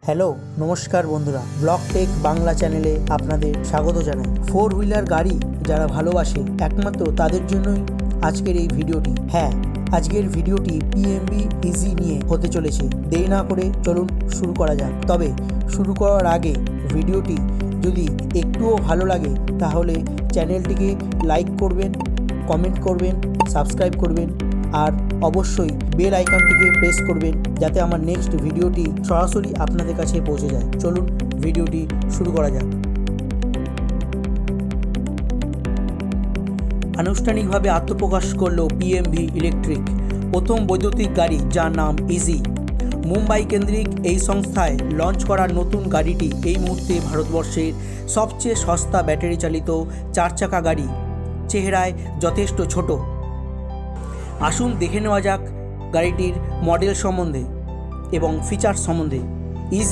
Hello নমস্কার বন্ধুরা, blog take Bangla চ্যানেলে আপনাদের স্বাগত জানাই। 4 হুইলার গাড়ি যারা ভালোবাসে একমাত্র তাদের জন্যই আজকের এই ভিডিওটি। হ্যাঁ, আজকের ভিডিওটি পিএমবি ইজি নিয়ে হতে চলেছে। দেরি না করে চলুন শুরু করা যাক। তবে শুরু করার আগে ভিডিওটি যদি একটুও ভালো লাগে তাহলে চ্যানেলটিকে লাইক করবেন, কমেন্ট করবেন, সাবস্ক্রাইব করবেন আর অবশ্যই বেল আইকনটিকে প্রেস করবেন যাতে আমার নেক্সট ভিডিওটি সরাসরি আপনাদের কাছে পৌঁছে যায়। চলুন ভিডিওটি শুরু করা যাক। আনুষ্ঠানিকভাবে আত্মপ্রকাশ করল পিএমভি ইলেকট্রিক, প্রথম বৈদ্যুতিক গাড়ি যার নাম ইজি। মুম্বাই কেন্দ্রিক এই সংস্থায় লঞ্চ করা নতুন গাড়িটি এই মুহূর্তে ভারতবর্ষের সবচেয়ে সস্তা ব্যাটারি চালিত 4 চাকা গাড়ি। চেহারায় যথেষ্ট ছোট। আসুন দেখে নেওয়া যাক গাড়িটির মডেল সম্বন্ধে এবং ফিচার সম্বন্ধে। ইজি